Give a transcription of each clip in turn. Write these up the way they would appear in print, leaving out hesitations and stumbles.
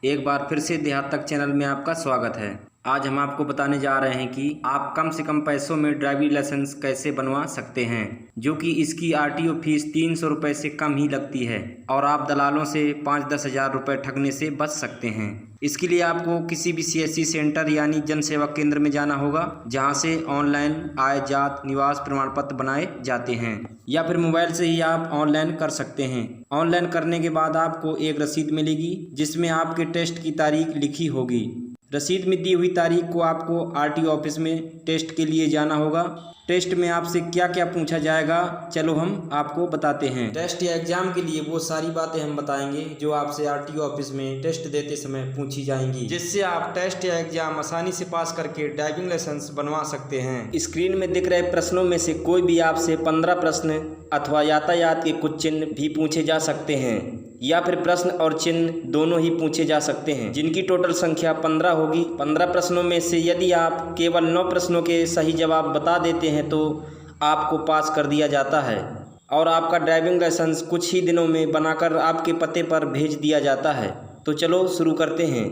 एक बार फिर से देहात तक चैनल में आपका स्वागत है। आज हम आपको बताने जा रहे हैं कि आप कम से कम पैसों में ड्राइविंग लाइसेंस कैसे बनवा सकते हैं, जो कि इसकी आरटीओ फीस 300 रुपये से कम ही लगती है और आप दलालों से 5-10 हज़ार रुपये ठगने से बच सकते हैं। इसके लिए आपको किसी भी सीएससी सेंटर यानी जन सेवा केंद्र में जाना होगा, जहां से ऑनलाइन आय जात निवास प्रमाण पत्र बनाए जाते हैं, या फिर मोबाइल से ही आप ऑनलाइन कर सकते हैं। ऑनलाइन करने के बाद आपको एक रसीद मिलेगी जिसमें आपके टेस्ट की तारीख लिखी होगी। रसीद में दी हुई तारीख को आपको आरटीओ ऑफिस में टेस्ट के लिए जाना होगा। टेस्ट में आपसे क्या क्या पूछा जाएगा, चलो हम आपको बताते हैं। टेस्ट या एग्जाम के लिए वो सारी बातें हम बताएंगे जो आपसे आरटीओ ऑफिस में टेस्ट देते समय पूछी जाएंगी, जिससे आप टेस्ट या एग्जाम आसानी से पास करके ड्राइविंग लाइसेंस बनवा सकते हैं। स्क्रीन में दिख रहे प्रश्नों में से कोई भी आपसे 15 प्रश्न अथवा यातायात के कुछ चिन्ह भी पूछे जा सकते हैं, या फिर प्रश्न और चिन्ह दोनों ही पूछे जा सकते हैं, जिनकी टोटल संख्या 15 होगी। 15 प्रश्नों में से यदि आप केवल 9 प्रश्नों के सही जवाब बता देते हैं तो आपको पास कर दिया जाता है और आपका ड्राइविंग लाइसेंस कुछ ही दिनों में बनाकर आपके पते पर भेज दिया जाता है। तो चलो शुरू करते हैं।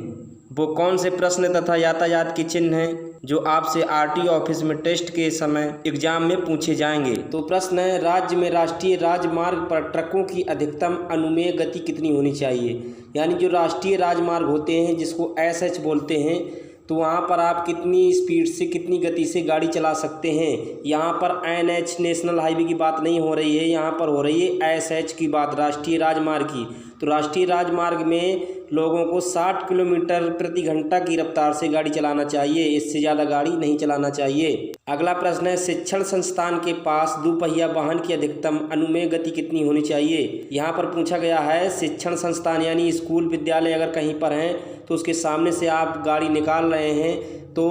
वो कौन से प्रश्न तथा यातायात के चिन्ह हैं जो आपसे आरटीओ ऑफिस में टेस्ट के समय एग्जाम में पूछे जाएंगे। तो प्रश्न है, राज्य में राष्ट्रीय राजमार्ग पर ट्रकों की अधिकतम अनुमेय गति कितनी होनी चाहिए। यानी जो राष्ट्रीय राजमार्ग होते हैं जिसको एसएच बोलते हैं, तो वहाँ पर आप कितनी स्पीड से कितनी गति से गाड़ी चला सकते हैं। यहाँ पर एनएच नेशनल हाईवे की बात नहीं हो रही है, यहाँ पर हो रही है एसएच की बात, राष्ट्रीय राजमार्ग की। तो राष्ट्रीय राजमार्ग में लोगों को 60 किलोमीटर प्रति घंटा की रफ्तार से गाड़ी चलाना चाहिए, इससे ज़्यादा गाड़ी नहीं चलाना चाहिए। अगला प्रश्न है, शिक्षण संस्थान के पास दुपहिया वाहन की अधिकतम अनुमेय गति कितनी होनी चाहिए। यहाँ पर पूछा गया है शिक्षण संस्थान यानी स्कूल विद्यालय अगर कहीं पर हैं तो उसके सामने से आप गाड़ी निकाल रहे हैं तो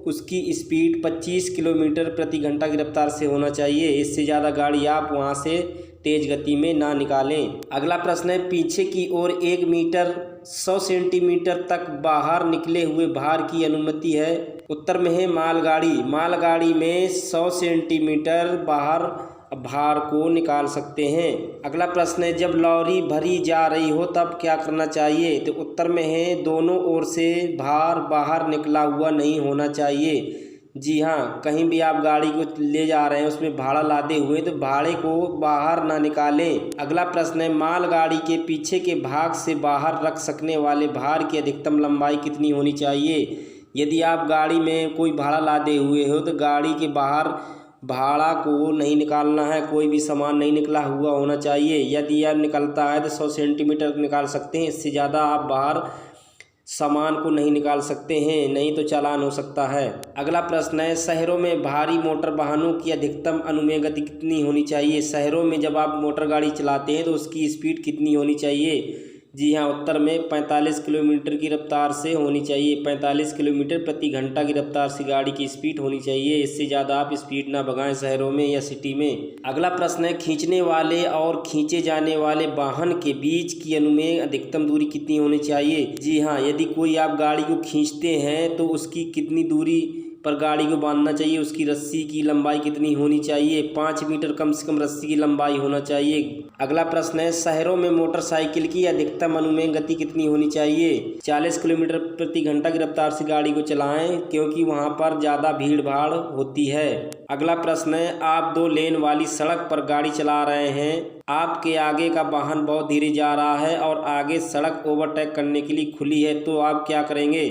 उसकी स्पीड 25 किलोमीटर प्रति घंटा की रफ्तार से होना चाहिए, इससे ज़्यादा गाड़ी आप वहाँ से तेज गति में ना निकालें। अगला प्रश्न है, पीछे की ओर 1 मीटर 100 सेंटीमीटर तक बाहर निकले हुए भार की अनुमति है। उत्तर में है मालगाड़ी। मालगाड़ी में 100 सेंटीमीटर बाहर भार को निकाल सकते हैं। अगला प्रश्न है, जब लॉरी भरी जा रही हो तब क्या करना चाहिए। तो उत्तर में है दोनों ओर से भार बाहर निकला हुआ नहीं होना चाहिए। जी हाँ, कहीं भी आप गाड़ी को ले जा रहे हैं उसमें भाड़ा लादे हुए तो भाड़े को बाहर ना निकालें। अगला प्रश्न है, मालगाड़ी के पीछे के भाग से बाहर रख सकने वाले भार की अधिकतम लंबाई कितनी होनी चाहिए। यदि आप गाड़ी में कोई भाड़ा लादे हुए हो तो गाड़ी के बाहर भाड़ा को नहीं निकालना है, कोई भी सामान नहीं निकला हुआ होना चाहिए। यदि यह निकलता है तो 100 सेंटीमीटर निकाल सकते हैं, इससे ज़्यादा आप बाहर सामान को नहीं निकाल सकते हैं, नहीं तो चालान हो सकता है। अगला प्रश्न है, शहरों में भारी मोटर वाहनों की अधिकतम अनुमेय गति कितनी होनी चाहिए। शहरों में जब आप मोटर गाड़ी चलाते हैं तो उसकी स्पीड कितनी होनी चाहिए। जी हाँ, उत्तर में 45 किलोमीटर की रफ्तार से होनी चाहिए। 45 किलोमीटर प्रति घंटा की रफ्तार से गाड़ी की स्पीड होनी चाहिए, इससे ज़्यादा आप स्पीड ना भगाएं शहरों में या सिटी में। अगला प्रश्न है, खींचने वाले और खींचे जाने वाले वाहन के बीच की अनुमेय अधिकतम दूरी कितनी होनी चाहिए। जी हाँ, यदि कोई आप गाड़ी को खींचते हैं तो उसकी कितनी दूरी पर गाड़ी को बांधना चाहिए, उसकी रस्सी की लंबाई कितनी होनी चाहिए। 5 मीटर कम से कम रस्सी की लंबाई होना चाहिए। अगला प्रश्न है, शहरों में मोटरसाइकिल की अधिकतम अनुमेय गति कितनी होनी चाहिए। 40 किलोमीटर प्रति घंटा की रफ्तार से गाड़ी को चलाएं, क्योंकि वहां पर ज़्यादा भीड़ भाड़ होती है। अगला प्रश्न है, आप 2 लेन वाली सड़क पर गाड़ी चला रहे हैं, आपके आगे का वाहन बहुत धीरे जा रहा है और आगे सड़क ओवरटेक करने के लिए खुली है, तो आप क्या करेंगे।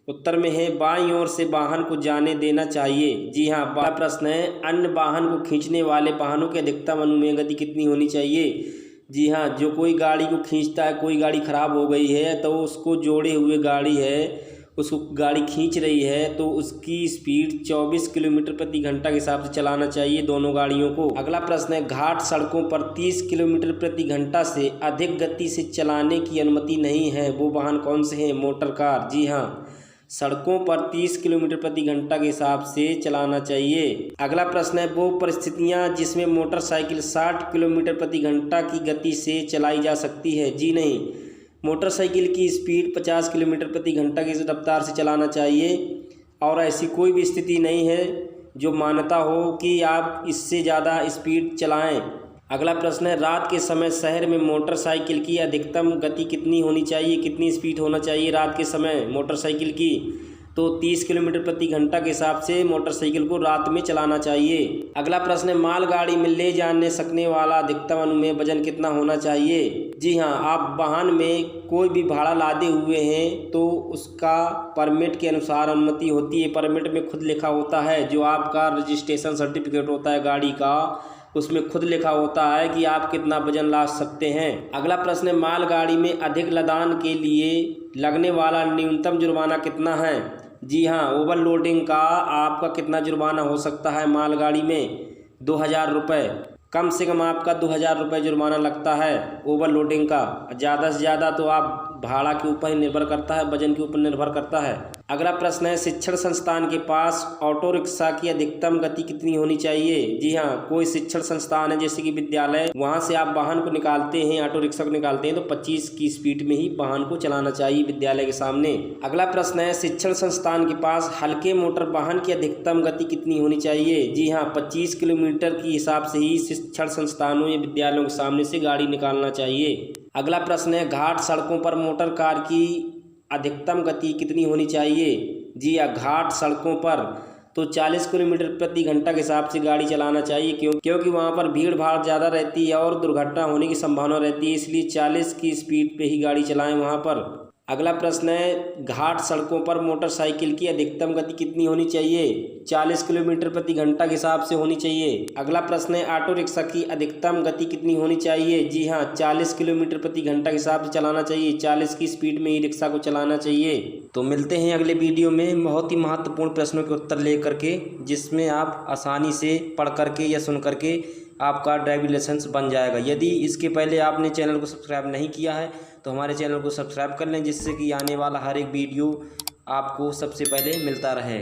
उत्तर में है बाईं ओर से वाहन को जाने देना चाहिए। जी हाँ। बड़ा प्रश्न है, अन्य वाहन को खींचने वाले वाहनों की अधिकतम अनुमेय गति कितनी होनी चाहिए। जी हाँ, जो कोई गाड़ी को खींचता है, कोई गाड़ी खराब हो गई है तो उसको जोड़े हुए गाड़ी है, उसको गाड़ी खींच रही है तो उसकी स्पीड 24 किलोमीटर प्रति घंटा के हिसाब से चलाना चाहिए दोनों गाड़ियों को। अगला प्रश्न है, घाट सड़कों पर 30 किलोमीटर प्रति घंटा से अधिक गति से चलाने की अनुमति नहीं है, वो वाहन कौन से हैं। Motor car. जी हाँ, सड़कों पर 30 किलोमीटर प्रति घंटा के हिसाब से चलाना चाहिए। अगला प्रश्न है, वो परिस्थितियां जिसमें मोटरसाइकिल 60 किलोमीटर प्रति घंटा की गति से चलाई जा सकती है। जी नहीं, मोटरसाइकिल की स्पीड 50 किलोमीटर प्रति घंटा की रफ्तार से चलाना चाहिए और ऐसी कोई भी स्थिति नहीं है जो मान्यता हो कि आप इससे ज़्यादा स्पीड चलाएं। अगला प्रश्न है, रात के समय शहर में मोटरसाइकिल की अधिकतम गति कितनी होनी चाहिए, कितनी स्पीड होना चाहिए रात के समय मोटरसाइकिल की? तो 30 किलोमीटर प्रति घंटा के हिसाब से मोटरसाइकिल को रात में चलाना चाहिए। अगला प्रश्न है, मालगाड़ी में ले जाने सकने वाला अधिकतम अनुमेय वजन कितना होना चाहिए? जी हाँ, आप वाहन में कोई भी भाड़ा लादे हुए हैं तो उसका परमिट के अनुसार अनुमति होती है। परमिट में खुद लिखा होता है, जो आपका रजिस्ट्रेशन सर्टिफिकेट होता है गाड़ी का, उसमें खुद लिखा होता है कि आप कितना वजन ला सकते हैं। अगला प्रश्न है, मालगाड़ी में अधिक लदान के लिए लगने वाला न्यूनतम जुर्माना कितना है? जी हाँ, ओवरलोडिंग का आपका कितना जुर्माना हो सकता है मालगाड़ी में? 2000 रुपये। कम से कम आपका 2000 रुपये जुर्माना लगता है ओवरलोडिंग का। ज़्यादा से ज़्यादा तो आप भाड़ा के ऊपर ही निर्भर करता है, वजन के ऊपर निर्भर करता है। अगला प्रश्न है, शिक्षण संस्थान के पास ऑटो रिक्शा की अधिकतम गति कितनी होनी चाहिए? जी हाँ, कोई शिक्षण संस्थान है जैसे कि विद्यालय, वहाँ से आप वाहन को निकालते हैं, ऑटो रिक्शा को निकालते हैं तो 25 की स्पीड में ही वाहन को चलाना चाहिए विद्यालय के सामने। अगला प्रश्न है, शिक्षण संस्थान के पास हल्के मोटर वाहन की अधिकतम गति कितनी होनी चाहिए? जी हाँ, 25 किलोमीटर के हिसाब से ही शिक्षण संस्थानों या विद्यालयों के सामने से गाड़ी निकालना चाहिए। अगला प्रश्न है, घाट सड़कों पर मोटर कार की अधिकतम गति कितनी होनी चाहिए? जी हाँ, घाट सड़कों पर तो 40 किलोमीटर प्रति घंटा के हिसाब से गाड़ी चलाना चाहिए, क्योंकि वहाँ पर भीड़ भाड़ ज़्यादा रहती है और दुर्घटना होने की संभावना रहती है, इसलिए 40 की स्पीड पे ही गाड़ी चलाएं वहाँ पर। अगला प्रश्न है, घाट सड़कों पर मोटरसाइकिल की अधिकतम गति कितनी होनी चाहिए? 40 किलोमीटर प्रति घंटा के हिसाब से होनी चाहिए। अगला प्रश्न है, ऑटो रिक्शा की अधिकतम गति कितनी होनी चाहिए? जी हाँ, 40 किलोमीटर प्रति घंटा के हिसाब से चलाना चाहिए। 40 की स्पीड में ही रिक्शा को चलाना चाहिए। तो मिलते हैं अगले वीडियो में बहुत ही महत्वपूर्ण प्रश्नों के उत्तर लेकर के, जिसमें आप आसानी से पढ़ करके या सुन करके आपका ड्राइविंग लाइसेंस बन जाएगा। यदि इसके पहले आपने चैनल को सब्सक्राइब नहीं किया है तो हमारे चैनल को सब्सक्राइब कर लें, जिससे कि आने वाला हर एक वीडियो आपको सबसे पहले मिलता रहे।